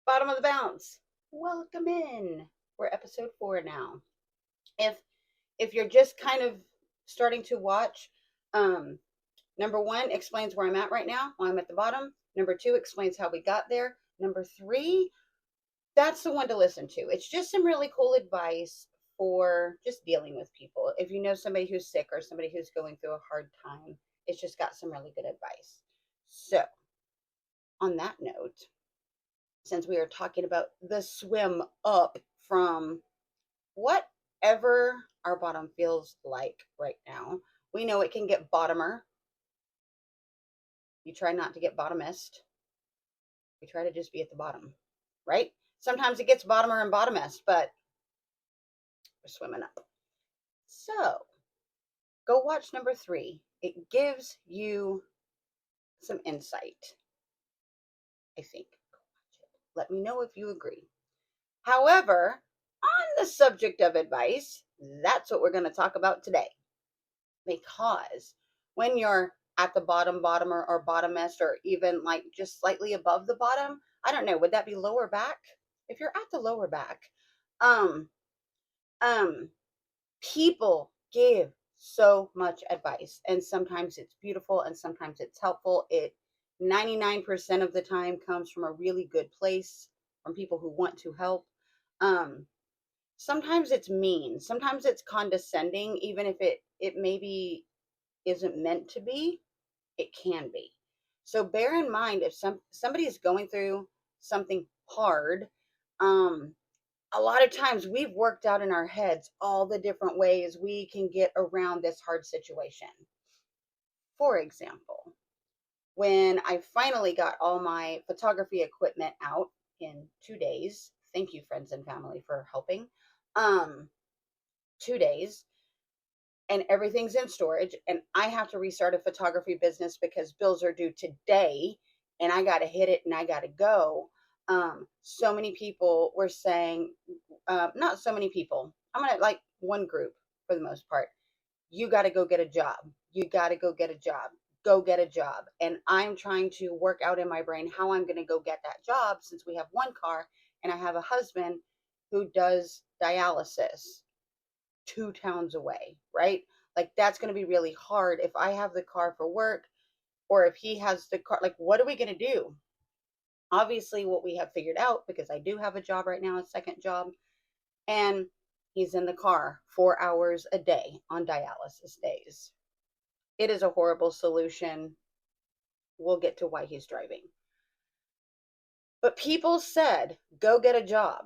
Bottom of the bounce. Welcome in. We're episode 4 now. If if you're just kind of starting to watch, um, number 1 explains where I'm at right now, why I'm at the bottom. Number 2 explains how we got there. Number 3, that's the one to listen to. It's just some really cool advice for just dealing with people. If you know somebody who's sick or somebody who's going through a hard time, it's just got some really good advice. So, on that note, since we are talking about the swim up from whatever our bottom feels like right now, we know it can get bottomer. You try not to get bottomist. We try to just be at the bottom, right? Sometimes it gets bottomer and bottomist, but we're swimming up. So go watch number 3. It gives you some insight, I think. Go watch it. Let me know if you agree. However, on the subject of advice, that's what we're going to talk about today. Because when you're at the bottomer or bottomist, or even like just slightly above the bottom, I don't know, would that be lower back? If you're at the lower back, um, um, people give so much advice, and sometimes it's beautiful and sometimes it's helpful. It 99% of the time comes from a really good place, from people who want to help. Um, Sometimes it's mean, sometimes it's condescending, even if it maybe isn't meant to be, it can be. So bear in mind, if somebody is going through something hard, um, a lot of times we've worked out in our heads all the different ways we can get around this hard situation. For example, when I finally got all my photography equipment out in 2 days, thank you, friends and family, for helping. Um, 2 days, and everything's in storage, and I have to restart a photography business because bills are due today, and I got to hit it and I got to go. So many people were saying, not so many people, I'm going to like one group for the most part, you got to go get a job. You got to go get a job. Go get a job. And I'm trying to work out in my brain how I'm going to go get that job, since we have one car and I have a husband who does dialysis 2 towns away, right? Like that's going to be really hard if I have the car for work, or if he has the car. Like, what are we going to do? Obviously, what we have figured out, because I do have a job right now, a second job, and he's in the car 4 hours a day on dialysis days. It is a horrible solution. We'll get to why he's driving. But people said, go get a job.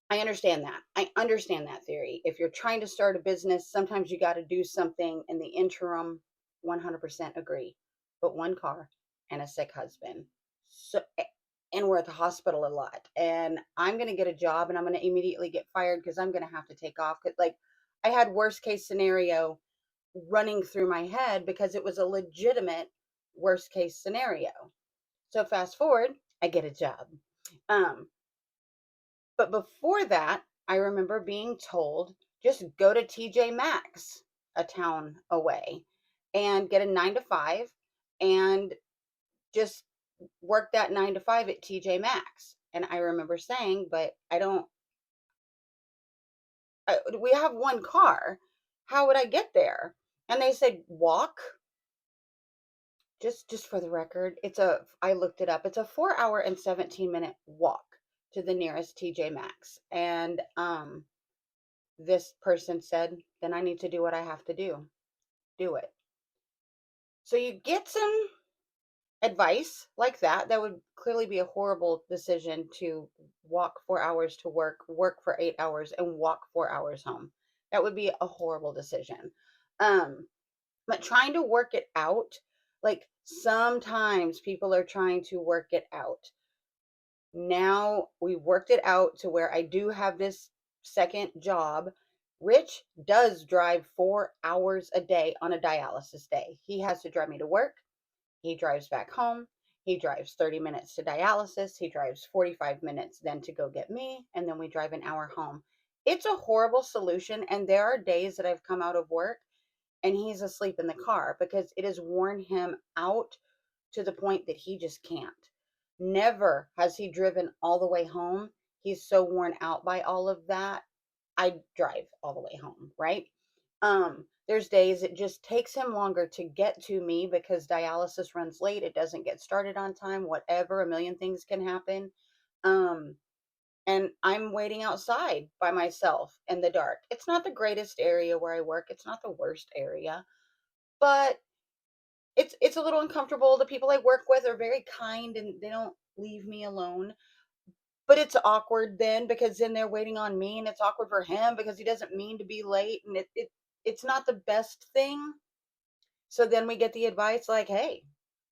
I understand that. I understand that theory. If you're trying to start a business, sometimes you got to do something in the interim. 100% agree. But one car and a sick husband. So, and we're at the hospital a lot. And I'm going to get a job and I'm going to immediately get fired because I'm going to have to take off. Cause like I had worst case scenario running through my head because it was a legitimate worst case scenario. So fast forward, I get a job. Um, but before that, I remember being told, just go to TJ Maxx, a town away, and get a 9 to 5 and just work that 9 to 5 at TJ Maxx. And I remember saying, but we have one car. How would I get there? And they said, walk. Just for the record, I looked it up. It's a 4 hour and 17-minute walk to the nearest TJ Maxx. And this person said, then I need to do what I have to do. Do it. So you get some advice like that. That would clearly be a horrible decision, to walk 4 hours to work for 8 hours, and walk 4 hours home. That would be a horrible decision. But trying to work it out, like sometimes people are trying to work it out. Now we worked it out to where I do have this second job. Rich does drive 4 hours a day on a dialysis day. He has to drive me to work. He drives back home. He drives 30 minutes to dialysis. He drives 45 minutes then to go get me. And then we drive an hour home. It's a horrible solution. And there are days that I've come out of work and he's asleep in the car because it has worn him out to the point that he just can't. Never has he driven all the way home. He's so worn out by all of that. I drive all the way home, right? There's days it just takes him longer to get to me because dialysis runs late, it doesn't get started on time, whatever, a million things can happen. Um, and I'm waiting outside by myself in the dark. It's not the greatest area where I work. It's not the worst area, but it's a little uncomfortable. The people I work with are very kind and they don't leave me alone. But it's awkward then because then they're waiting on me and it's awkward for him because he doesn't mean to be late and it's not the best thing. So then we get the advice like, "Hey,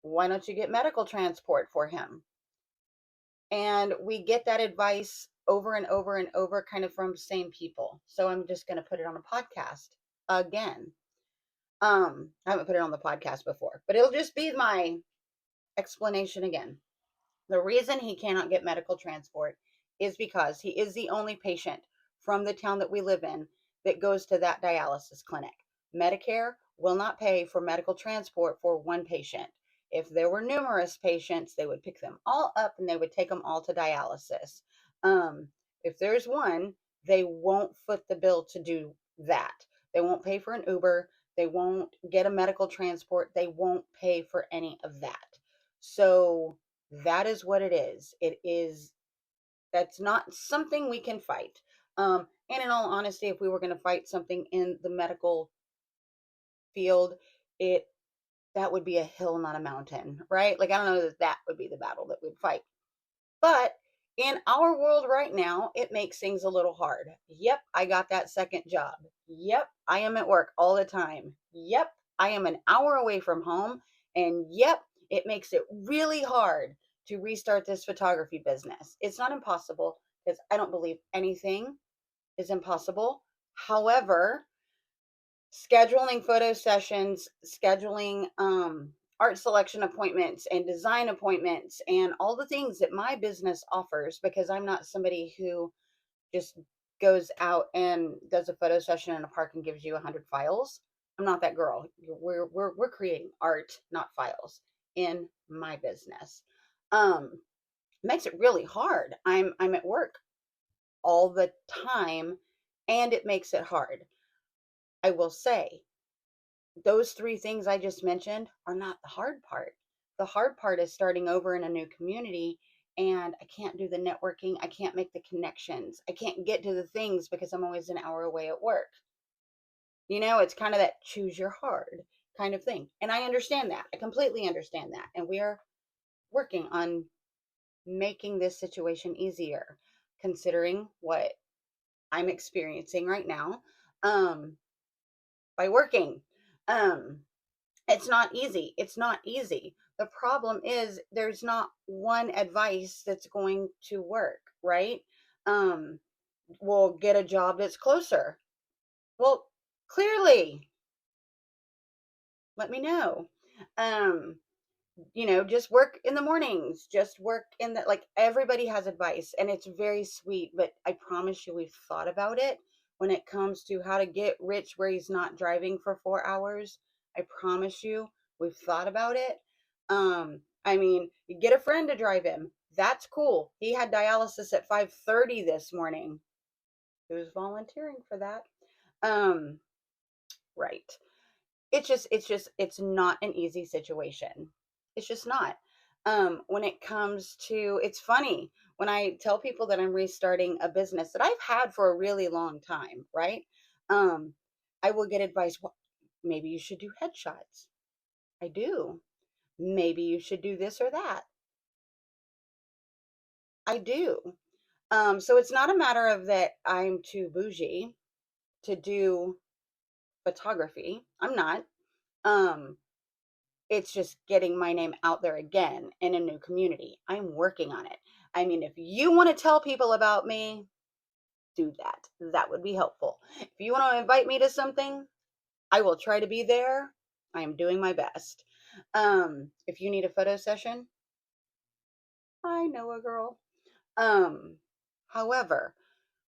why don't you get medical transport for him?" And we get that advice over and over and over kind of from the same people. So I'm just going to put it on a podcast again. I haven't put it on the podcast before, but it'll just be my explanation again. The reason he cannot get medical transport is because he is the only patient from the town that we live in that goes to that dialysis clinic. Medicare will not pay for medical transport for one patient. If there were numerous patients, they would pick them all up and they would take them all to dialysis. Um, if there's one, they won't foot the bill to do that. They won't pay for an Uber. They won't get a medical transport. They won't pay for any of that. So that is what it is. It is, that's not something we can fight. And in all honesty, if we were going to fight something in the medical field, it that would be a hill, not a mountain, right? Like I don't know that that would be the battle that we'd fight. But in our world right now, it makes things a little hard. Yep, I got that second job. Yep, I am at work all the time. Yep, I am an hour away from home. And yep, it makes it really hard to restart this photography business. It's not impossible because I don't believe anything is impossible. However, scheduling photo sessions, scheduling art selection appointments and design appointments and all the things that my business offers, because I'm not somebody who just goes out and does a photo session in a park and gives you 100 files. I'm not that girl. We're creating art, not files, in my business. Makes it really hard. I'm at work all the time and it makes it hard. I will say those three things I just mentioned are not the hard part. The hard part is starting over in a new community and I can't do the networking. I can't make the connections. I can't get to the things because I'm always an hour away at work. You know, it's kind of that choose your hard kind of thing. And I understand that. I completely understand that. And we are working on making this situation easier, considering what I'm experiencing right now by working. Um, It's not easy. It's not easy. The problem is there's not one advice that's going to work, right? Um, we'll get a job that's closer. Well, clearly, let me know. Um, just work in the mornings, just work in the, like everybody has advice and it's very sweet, but I promise you we've thought about it when it comes to how to get rich where he's not driving for 4 hours. I promise you we've thought about it. I mean, you get a friend to drive him. That's cool. He had dialysis at 5:30 this morning. He was volunteering for that. Um, right. It's not an easy situation. It's just not. When it comes to, it's funny when I tell people that I'm restarting a business that I've had for a really long time, right? Um, I will get advice. Well, maybe you should do headshots. I do. Maybe you should do this or that. I do. So it's not a matter of that I'm too bougie to do photography. I'm not. Um, It's just getting my name out there again in a new community. I'm working on it. I mean, if you want to tell people about me, do that. That would be helpful. If you want to invite me to something, I will try to be there. I am doing my best. If you need a photo session, I know a girl. Um, However,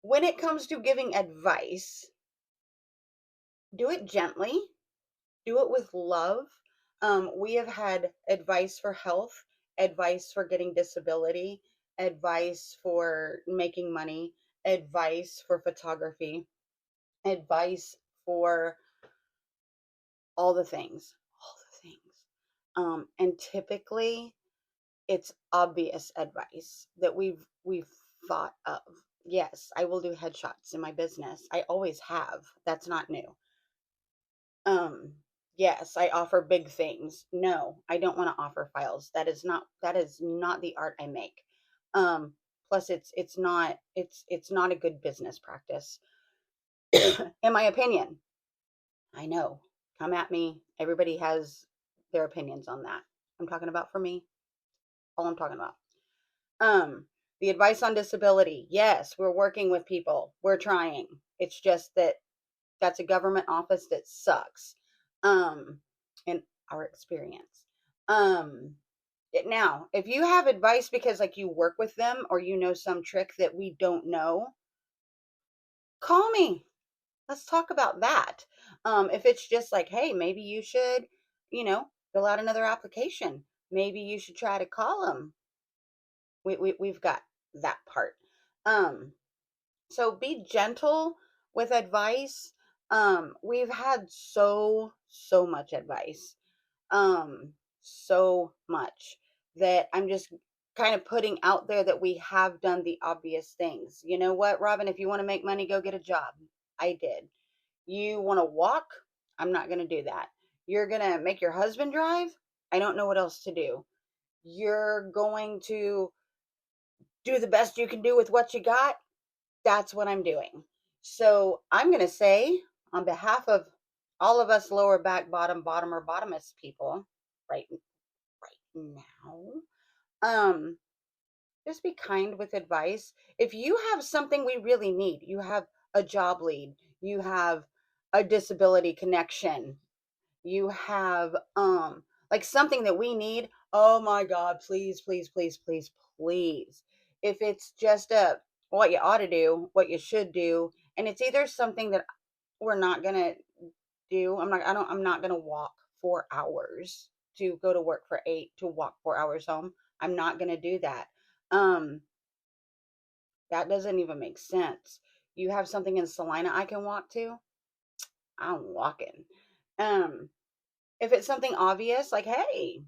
when it comes to giving advice, do it gently, do it with love. We have had advice for health advice for getting disability, advice for making money, advice for photography, advice for all the things, all the things. And typically it's obvious advice that we've thought of. Yes, I will do headshots in my business. I always have. That's not new. Um, yes, I offer big things. No, I don't want to offer files. That is not the art I make. Plus it's not a good business practice. In my opinion. I know. Come at me. Everybody has their opinions on that. I'm talking about for me. All I'm talking about. Um, the advice on disability. Yes, we're working with people. We're trying. It's just that that's a government office that sucks. Um, in our experience. Now, if you have advice because like you work with them or you know some trick that we don't know, call me. Let's talk about that. If it's just like, hey, maybe you should, fill out another application. Maybe you should try to call them. We've got that part. Um, so be gentle with advice. We've had so much advice, um, so much that I'm just kind of putting out there that we have done the obvious things. You know what, Robin? If you want to make money, go get a job. I did. You want to walk? I'm not going to do that. You're going to make your husband drive? I don't know what else to do. You're going to do the best you can do with what you got? That's what I'm doing. So I'm going to say, on behalf of all of us lower back, bottom, or bottomest people right now, um, just be kind with advice. If you have something we really need, you have a job lead, you have a disability connection, you have like something that we need, oh my god, please, please, please, please, please. If it's just a what you ought to do, what you should do, and it's either something that we're not gonna do, I'm not gonna walk 4 hours to go to work for 8 to walk 4 hours home. I'm not gonna do that. um that doesn't even make sense. You have something in Salina I can walk to, I'm walking. um if it's something obvious, like, hey,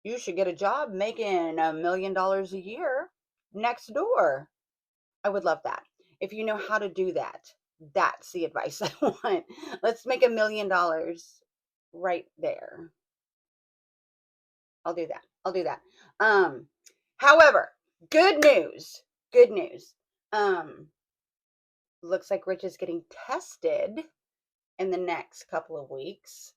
you should get a job making $1 million a year next door, I would love that. If you know how to do that, that's the advice I want. Let's make $1 million right there. I'll do that. Um, however, good news. Good news. Um, looks like Rich is getting tested in the next couple of weeks,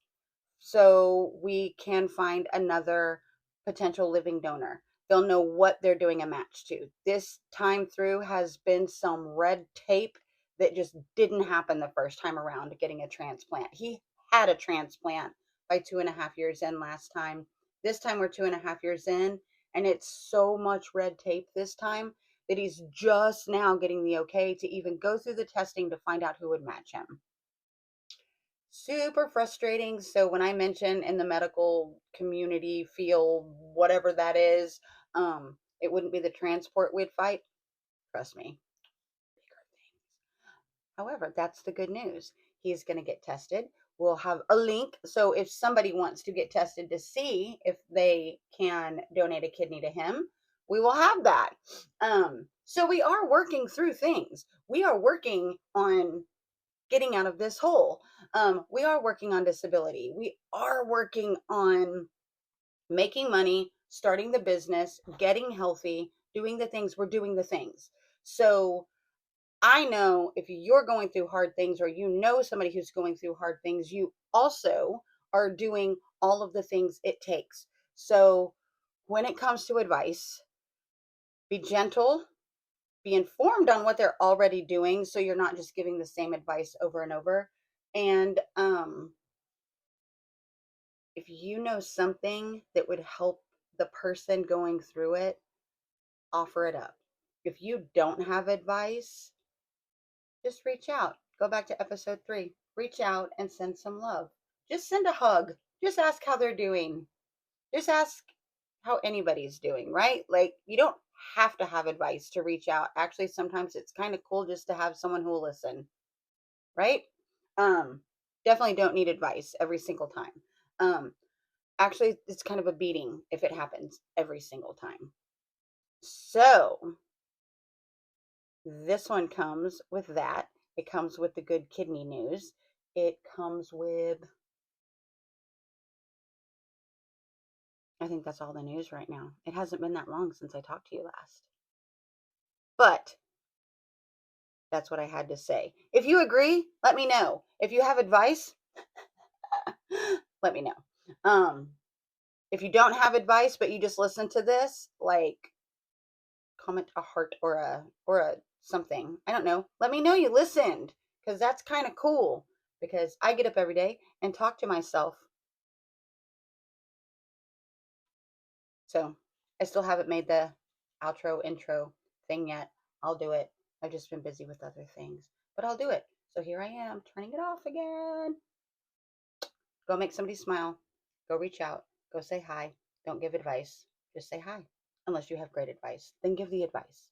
so we can find another potential living donor. They'll know what they're doing a match to. This time through has been some red tape that just didn't happen the first time around getting a transplant. He had a transplant by 2.5 years in last time. This time we're 2.5 years in, and it's so much red tape this time that he's just now getting the okay to even go through the testing to find out who would match him. Super frustrating. So when I mention in the medical community field, whatever that is, it wouldn't be the transport we'd fight. Trust me. However, that's the good news. He's going to get tested. We'll have a link. So if somebody wants to get tested to see if they can donate a kidney to him, we will have that. So we are working through things. We are working on getting out of this hole. We are working on disability. We are working on making money, starting the business, getting healthy, doing the things. We're doing the things. So I know if you're going through hard things or you know somebody who's going through hard things, you also are doing all of the things it takes. So when it comes to advice, be gentle, be informed on what they're already doing so you're not just giving the same advice over and over. And if you know something that would help the person going through it, offer it up. If you don't have advice, just reach out. Go back to episode 3. Reach out and send some love. Just send a hug. Just ask how they're doing. Just ask, how anybody's doing, right? Like, you don't have to have advice to reach out. Actually, sometimes it's kind of cool just to have someone who will listen, right? Um, Definitely don't need advice every single time. Actually, it's kind of a beating if it happens every single time. So, this one comes with that. It comes with the good kidney news. It comes with, I think that's all the news right now. It hasn't been that long since I talked to you last. But that's what I had to say. If you agree, let me know. If you have advice, let me know. Um, if you don't have advice, but you just listen to this, like, comment a heart or a something. I don't know. Let me know you listened, because that's kind of cool. Because I get up every day and talk to myself. So I still haven't made the outro intro thing yet. I'll do it. I've just been busy with other things, but I'll do it. So here I am turning it off again. Go make somebody smile. Go reach out. Go say hi. Don't give advice. Just say hi. Unless you have great advice, then give the advice.